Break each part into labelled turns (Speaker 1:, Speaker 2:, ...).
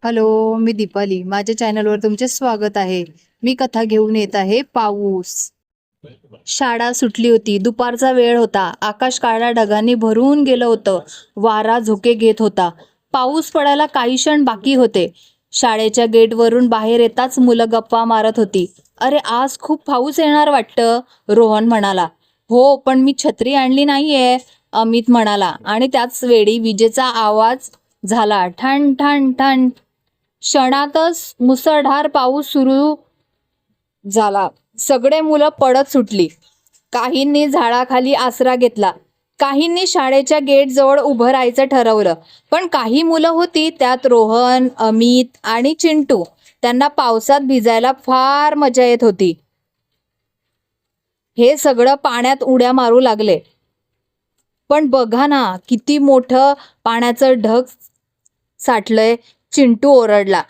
Speaker 1: Hello, मी दीपाली. माझ्या चॅनलवर तुमचे स्वागत आहे. मी कथा घेऊन येत आहे पाऊस. शाळा सुटली होती. दुपारचा वेळ होता. आकाश काळ्या ढगांनी भरून गेलं होतं. वारा झोके घेत होता. पाऊस पडायला काही क्षण बाकी होते. शाळेच्या गेटवरून बाहेर येताच मुलं गप्पा मारत होती. अरे, आज खूप पाऊस येणार वाटतं, रोहन म्हणाला. हो, पण मी छत्री आणली नाहीये, अमित म्हणाला. आणि त्याच वेळी विजेचा आवाज झाला. ठण ठण ठण. क्षणातच मुसळधार पाऊस सुरू झाला. सगळे मुलं पळत सुटली. काहींनी झाडाखाली आसरा घेतला. काहींनी शाळेच्या गेट जवळ उभं राहायचं ठरवलं. पण काही मुलं होती, त्यात रोहन, अमित आणि चिंटू. त्यांना पावसात भिजायला फार मजा येत होती. हे सगळं पाण्यात उड्या मारू लागले. पण बघा ना, किती मोठं पाण्याचं ढग साठलंय, चिंटू ओरडला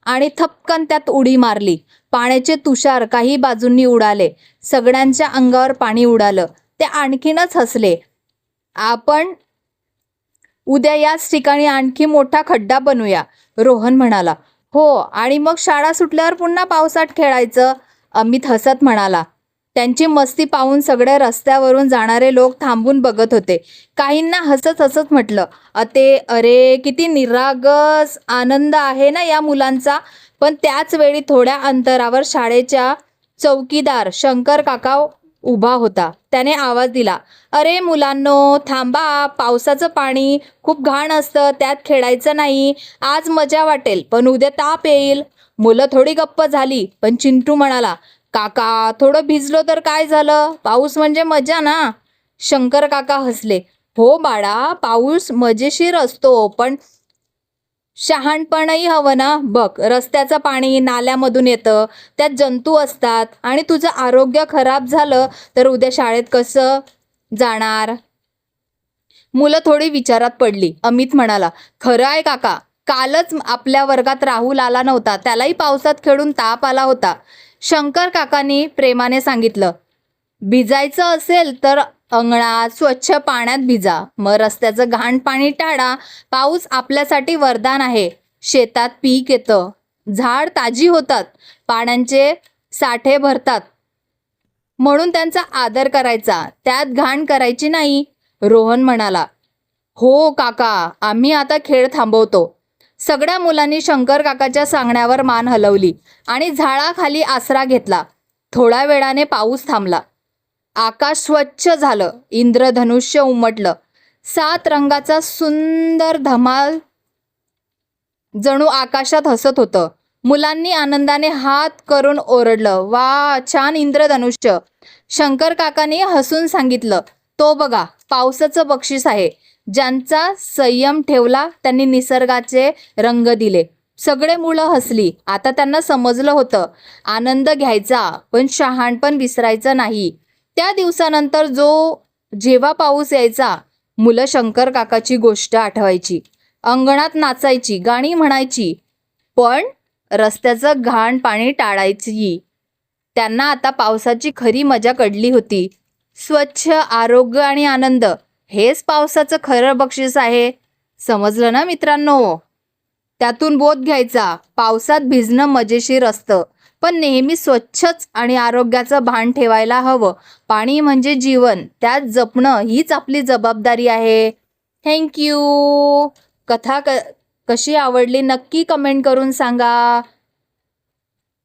Speaker 1: आणि थपकन त्यात उडी मारली. पाण्याचे तुषार काही बाजूंनी उडाले. सगळ्यांच्या अंगावर पाणी उडालं. ते आणखीनच हसले. आपण उद्या याच ठिकाणी आणखी मोठा खड्डा बनवूया, रोहन म्हणाला. हो, आणि मग शाळा सुटल्यावर पुन्हा पावसात खेळायचं, अमित हसत म्हणाला. त्यांची मस्ती पाहून सगळे रस्त्यावरून जाणारे लोक थांबून बघत होते. काहींना हसत हसत म्हटलं, अरे किती निरागस आनंद आहे ना या मुलांचा. पण त्याच वेळी थोड्या अंतरावर शाळेच्या चौकीदार शंकर काका उभा होता. त्याने आवाज दिला, अरे मुलांनो, थांबा. पावसाचं पाणी खूप घाण असतं, त्यात खेळायचं नाही. आज मजा वाटेल, पण उद्या ताप येईल. मुलं थोडी गप्प झाली. पण चिंटू म्हणाला, काका, थोडं भिजलो तर काय झालं, पाऊस म्हणजे मजा ना. शंकर काका हसले. हो बाळा, पाऊस मजेशीर असतो, पण शहाणपणही हवं ना. बघ, रस्त्याचं पाणी नाल्यामधून येतं, त्यात जंतू असतात, आणि तुझं आरोग्य खराब झालं तर उद्या शाळेत कसं जाणार. मुलं थोडी विचारात पडली. अमित म्हणाला, खरं आहे काका, कालच आपल्या वर्गात राहुल आला नव्हता, त्यालाही पावसात खेळून ताप आला होता. शंकर काकांनी प्रेमाने सांगितलं, भिजायचं असेल तर अंगणात स्वच्छ पाण्यात भिजा, मग रस्त्याचं घाण पाणी टाळा. पाऊस आपल्यासाठी वरदान आहे. शेतात पीक येतं, झाड ताजी होतात, पाण्याचे साठे भरतात, म्हणून त्यांचा आदर करायचा, त्यात घाण करायची नाही, रोहन म्हणाला. हो काका, आम्ही आता खेळ थांबवतो. सगळ्या मुलांनी शंकर काकाच्या सांगण्यावर मान हलवली आणि झाडाखाली आसरा घेतला. थोड्या वेळाने पाऊस थांबला. आकाश स्वच्छ झालं. इंद्रधनुष्य उमटलं. 7 रंगाचा सुंदर धमाल जणू आकाशात हसत होतं. मुलांनी आनंदाने हात करून ओरडलं, वा, छान इंद्रधनुष्य. शंकर काकांनी हसून सांगितलं, तो बघा, पावसाचं बक्षीस आहे. ज्यांचा संयम ठेवला त्यांनी निसर्गाचे रंग दिले. सगळे मुलं हसली. आता त्यांना समजलं होतं, आनंद घ्यायचा, पण शहाणपण विसरायचं नाही. त्या दिवसानंतर जेव्हा पाऊस यायचा, मुलं शंकर काकाची गोष्ट आठवायची. अंगणात नाचायची, गाणी म्हणायची, पण रस्त्याचं घाण पाणी टाळायची. त्यांना आता पावसाची खरी मजा कळली होती. स्वच्छ, आरोग्य आणि आनंद, हेच पावसाचं खरं बक्षीस आहे. समजलं ना मित्रांनो? त्यातून बोध घ्यायचा, पावसात भिजणं मजेशीर असतं, पण नेहमी स्वच्छच आणि आरोग्याचं भान ठेवायला हवं. पाणी म्हणजे जीवन, त्यात जपणं हीच आपली जबाबदारी आहे. थँक्यू. कथा कशी आवडली नक्की कमेंट करून सांगा.